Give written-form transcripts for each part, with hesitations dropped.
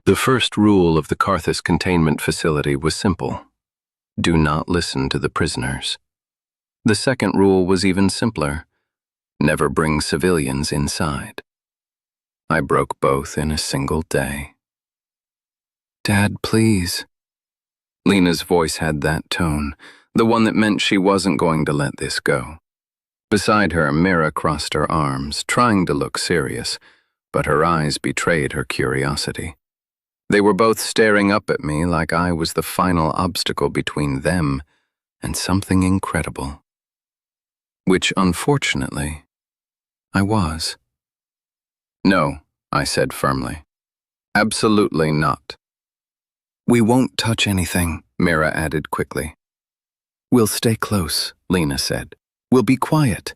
The first rule of the Karthus containment facility was simple. Do not listen to the prisoners. The second rule was even simpler. Never bring civilians inside. I broke both in a single day. "Dad, please." Lena's voice had that tone, the one that meant she wasn't going to let this go. Beside her, Mira crossed her arms, trying to look serious, but her eyes betrayed her curiosity. They were both staring up at me like I was the final obstacle between them and something incredible. Which, unfortunately, I was. "No," I said firmly. "Absolutely not." "We won't touch anything," Mira added quickly. "We'll stay close," Lena said. "We'll be quiet.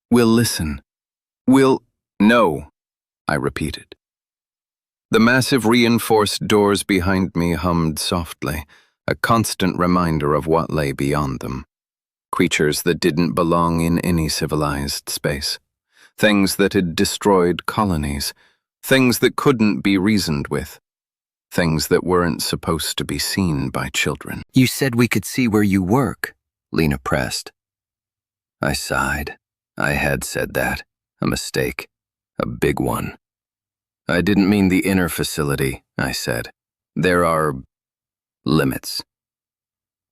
We'll listen. No," I repeated. The massive reinforced doors behind me hummed softly, a constant reminder of what lay beyond them. Creatures that didn't belong in any civilized space. Things that had destroyed colonies. Things that couldn't be reasoned with. Things that weren't supposed to be seen by children. "You said we could see where you work," Lena pressed. I sighed. I had said that. A mistake. A big one. "I didn't mean the inner facility," I said. "There are limits."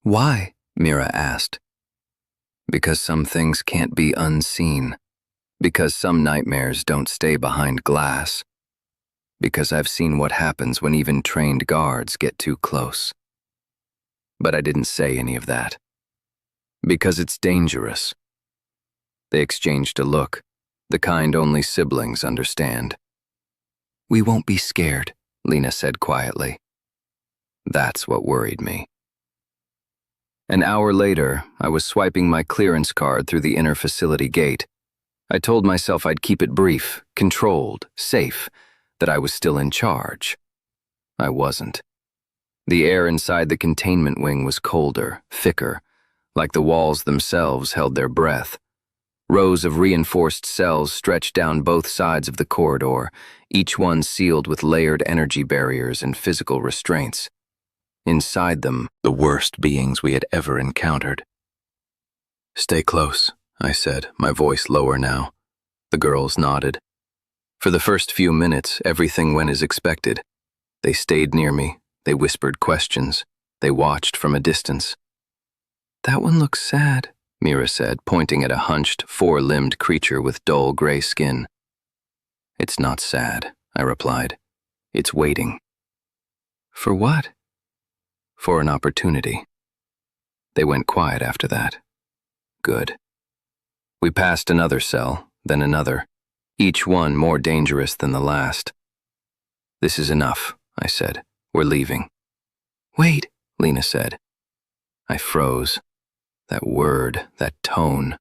"Why?" Mira asked. "Because some things can't be unseen. Because some nightmares don't stay behind glass. Because I've seen what happens when even trained guards get too close." But I didn't say any of that. Because it's dangerous. They exchanged a look, the kind only siblings understand. "We won't be scared," Lena said quietly. That's what worried me. An hour later, I was swiping my clearance card through the inner facility gate. I told myself I'd keep it brief, controlled, safe, that I was still in charge. I wasn't. The air inside the containment wing was colder, thicker, like the walls themselves held their breath. Rows of reinforced cells stretched down both sides of the corridor, each one sealed with layered energy barriers and physical restraints. Inside them, the worst beings we had ever encountered. "Stay close," I said, my voice lower now. The girls nodded. For the first few minutes, everything went as expected. They stayed near me, they whispered questions, they watched from a distance. "That one looks sad," Mira said, pointing at a hunched, four-limbed creature with dull gray skin. "It's not sad," I replied. "It's waiting." "For what?" "For an opportunity." They went quiet after that. Good. We passed another cell, then another, each one more dangerous than the last. "This is enough," I said. "We're leaving." "Wait," Lena said. I froze. That word, that tone.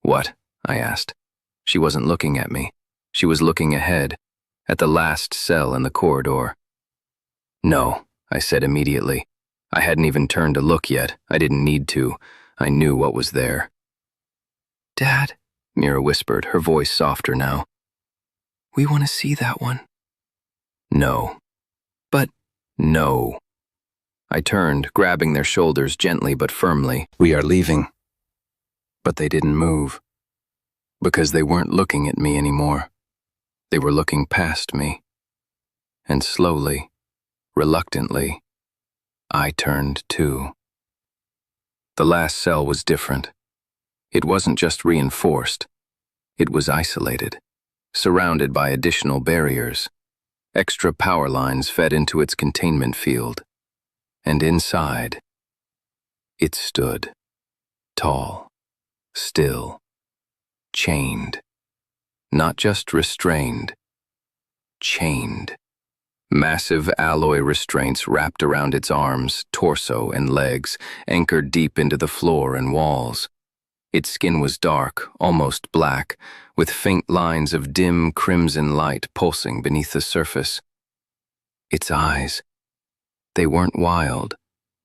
"What?" I asked. She wasn't looking at me. She was looking ahead, at the last cell in the corridor. "No," I said immediately. I hadn't even turned to look yet. I didn't need to. I knew what was there. "Dad," Mira whispered, her voice softer now. "We want to see that one." "No." "But..." "No." I turned, grabbing their shoulders gently but firmly. "We are leaving." But they didn't move. Because they weren't looking at me anymore. They were looking past me. And slowly, reluctantly, I turned too. The last cell was different. It wasn't just reinforced. It was isolated, surrounded by additional barriers. Extra power lines fed into its containment field. And inside, it stood, tall, still, chained. Not just restrained, chained. Massive alloy restraints wrapped around its arms, torso, and legs, anchored deep into the floor and walls. Its skin was dark, almost black, with faint lines of dim crimson light pulsing beneath the surface. Its eyes, they weren't wild,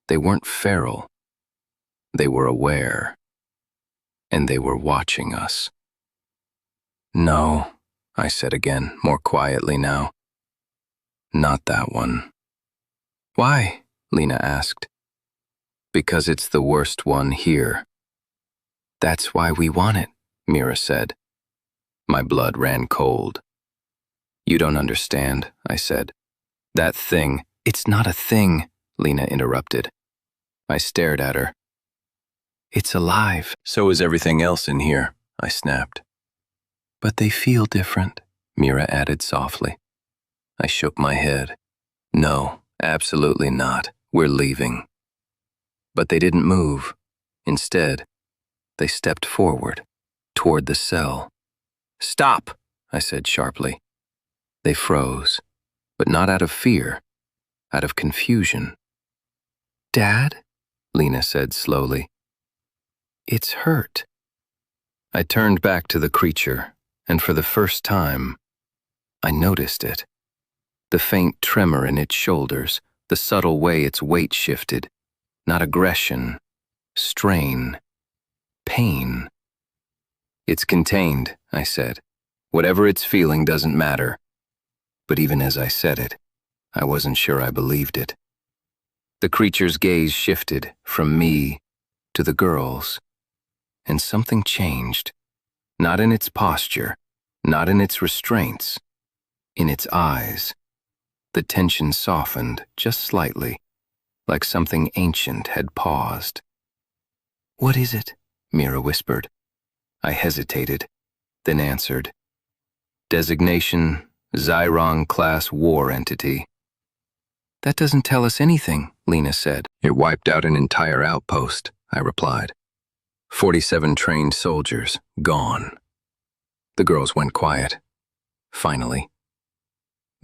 they weren't feral. They were aware, and they were watching us. "No," I said again, more quietly now. Not that one. Why? Lena asked. Because it's the worst one here. That's why we want it, Mira said. My blood ran cold. You don't understand, I said. That thing, it's not a thing, Lena interrupted. I stared at her. It's alive. So is everything else in here, I snapped. But they feel different, Mira added softly. I shook my head. No, absolutely not. We're leaving. But they didn't move. Instead, they stepped forward, toward the cell. Stop, I said sharply. They froze, but not out of fear, out of confusion. Dad? Lena said slowly. It's hurt. I turned back to the creature, and for the first time, I noticed it. The faint tremor in its shoulders, the subtle way its weight shifted. Not aggression, strain, pain. It's contained, I said. Whatever it's feeling doesn't matter. But even as I said it, I wasn't sure I believed it. The creature's gaze shifted from me to the girls, and something changed. Not in its posture, not in its restraints, in its eyes. The tension softened just slightly, like something ancient had paused. What is it? Mira whispered. I hesitated, then answered. Designation, Xyron-class war entity. That doesn't tell us anything, Lena said. It wiped out an entire outpost, I replied. 47 trained soldiers, gone. The girls went quiet. Finally.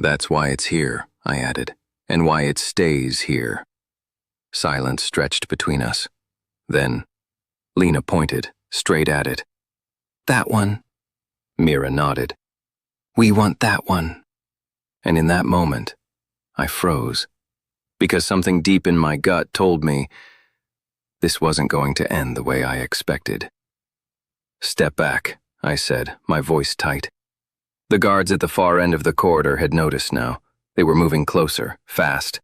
That's why it's here, I added, and why it stays here. Silence stretched between us. Then, Lena pointed, straight at it. That one. Mira nodded. We want that one. And in that moment, I froze, because something deep in my gut told me this wasn't going to end the way I expected. Step back, I said, my voice tight. The guards at the far end of the corridor had noticed now. They were moving closer, fast.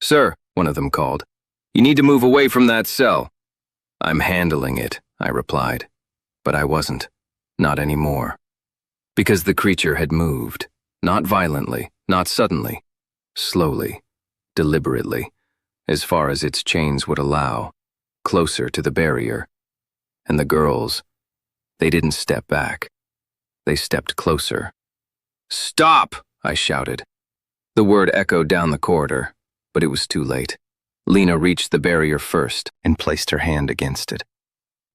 Sir, one of them called, you need to move away from that cell. I'm handling it, I replied. But I wasn't. Not anymore. Because the creature had moved. Not violently, not suddenly. Slowly, deliberately, as far as its chains would allow, closer to the barrier. And the girls, they didn't step back. They stepped closer. Stop! I shouted. The word echoed down the corridor, but it was too late. Lena reached the barrier first and placed her hand against it.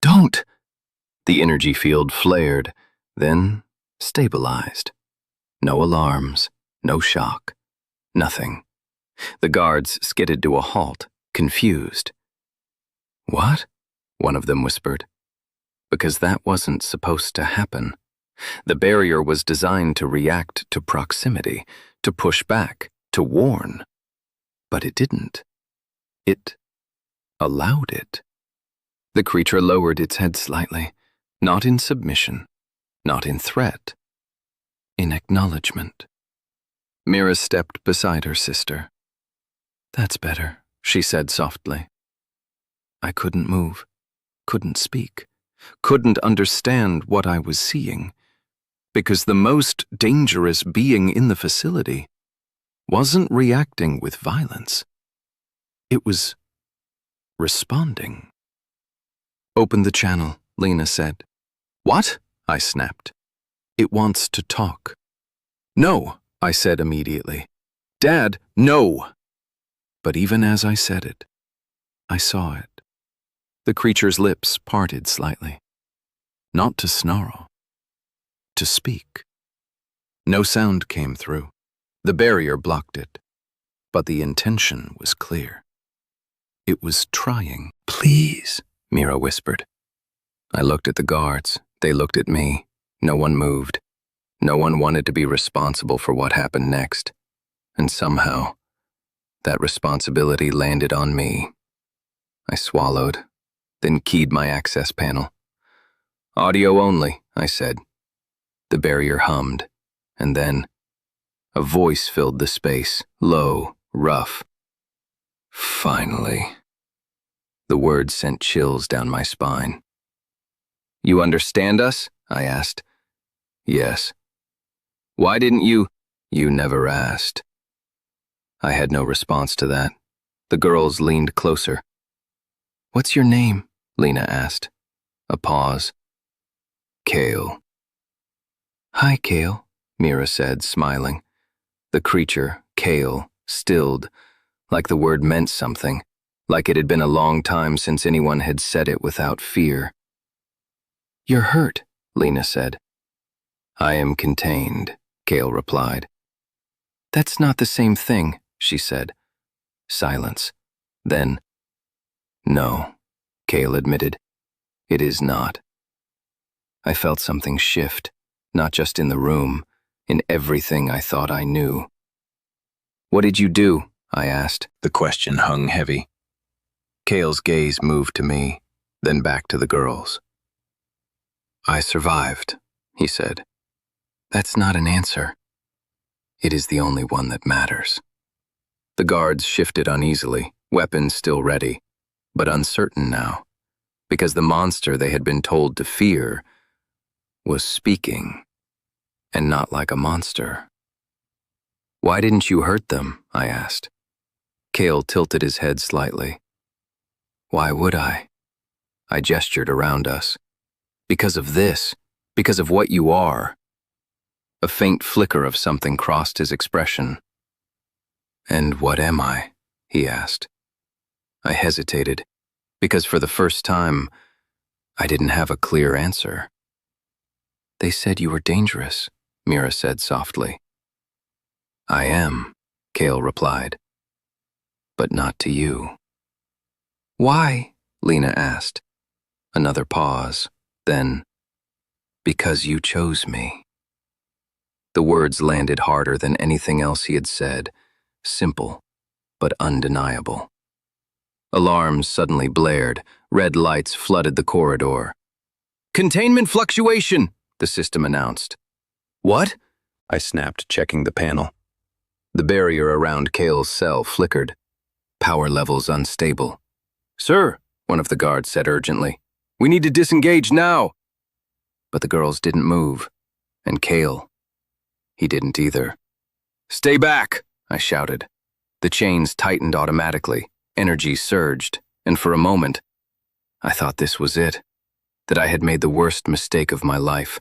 Don't! The energy field flared, then stabilized. No alarms, no shock, nothing. The guards skidded to a halt, confused. What? One of them whispered. Because that wasn't supposed to happen. The barrier was designed to react to proximity, to push back, to warn. But it didn't. It allowed it. The creature lowered its head slightly, not in submission, not in threat, in acknowledgement. Mira stepped beside her sister. That's better, she said softly. I couldn't move, couldn't speak, couldn't understand what I was seeing, because the most dangerous being in the facility wasn't reacting with violence. It was responding. Open the channel, Lena said. What? I snapped. It wants to talk. No, I said immediately. Dad, no! But even as I said it, I saw it. The creature's lips parted slightly. Not to snarl, to speak. No sound came through. The barrier blocked it. But the intention was clear. It was trying. Please, Mira whispered. I looked at the guards. They looked at me. No one moved. No one wanted to be responsible for what happened next. And somehow, that responsibility landed on me. I swallowed, then keyed my access panel. Audio only, I said. The barrier hummed, and then, A voice filled the space, low, rough. Finally. The words sent chills down my spine. You understand us? I asked. Yes. Why didn't you? You never asked. I had no response to that. The girls leaned closer. What's your name? Lena asked. A pause. Kale. Hi, Kale, Mira said, smiling. The creature, Kale, stilled, like the word meant something, like it had been a long time since anyone had said it without fear. You're hurt, Lena said. I am contained, Kale replied. That's not the same thing, she said. Silence. Then, no, Kale admitted. It is not. I felt something shift, not just in the room, in everything I thought I knew. What did you do? I asked. The question hung heavy. Kale's gaze moved to me, then back to the girls. I survived, he said. That's not an answer. It is the only one that matters. The guards shifted uneasily, weapons still ready, but uncertain now, because the monster they had been told to fear was speaking, and not like a monster. Why didn't you hurt them? I asked. Kale tilted his head slightly. Why would I? I gestured around us. Because of this, because of what you are. A faint flicker of something crossed his expression. And what am I? He asked. I hesitated, because for the first time, I didn't have a clear answer. They said you were dangerous, Mira said softly. I am, Kale replied. But not to you. Why? Lena asked. Another pause, then, because you chose me. The words landed harder than anything else he had said, simple, but undeniable. Alarms suddenly blared, red lights flooded the corridor. Containment fluctuation, the system announced. What? I snapped, checking the panel. The barrier around Kale's cell flickered. Power levels unstable. Sir, one of the guards said urgently, we need to disengage now. But the girls didn't move, and Kale, he didn't either. Stay back, I shouted. The chains tightened automatically, energy surged, and for a moment, I thought this was it, that I had made the worst mistake of my life,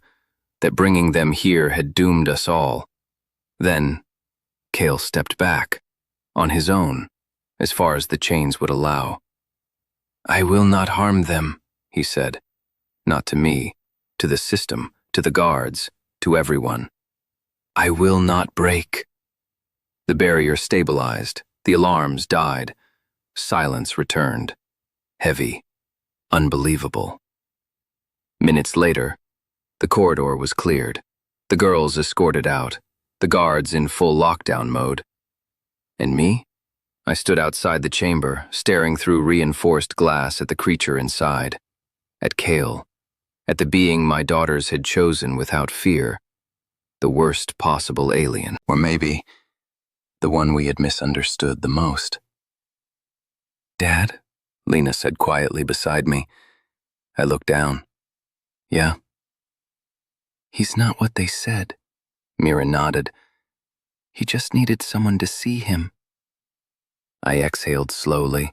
that bringing them here had doomed us all. Then, Kale stepped back, on his own, as far as the chains would allow. I will not harm them, he said. Not to me, to the system, to the guards, to everyone. I will not break. The barrier stabilized, the alarms died. Silence returned. Heavy, unbelievable. Minutes later, the corridor was cleared. The girls escorted out, the guards in full lockdown mode. And me? I stood outside the chamber, staring through reinforced glass at the creature inside, at Kale, at the being my daughters had chosen without fear, the worst possible alien, or maybe the one we had misunderstood the most. Dad? Lena said quietly beside me. I looked down. Yeah. He's not what they said. Mira nodded. He just needed someone to see him. I exhaled slowly,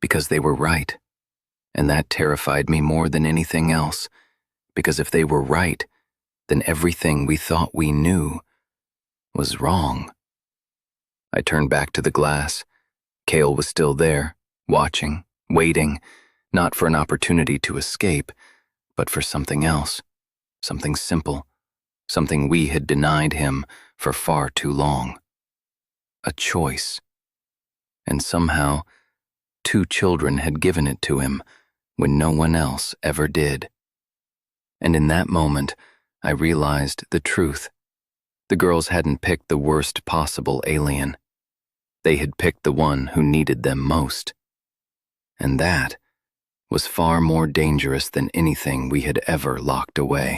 because they were right, and that terrified me more than anything else, because if they were right, then everything we thought we knew was wrong. I turned back to the glass. Kale was still there, watching, waiting, not for an opportunity to escape, but for something else, something simple, something we had denied him for far too long. A choice. And somehow, 2 children had given it to him when no one else ever did. And in that moment, I realized the truth. The girls hadn't picked the worst possible alien. They had picked the one who needed them most. And that was far more dangerous than anything we had ever locked away.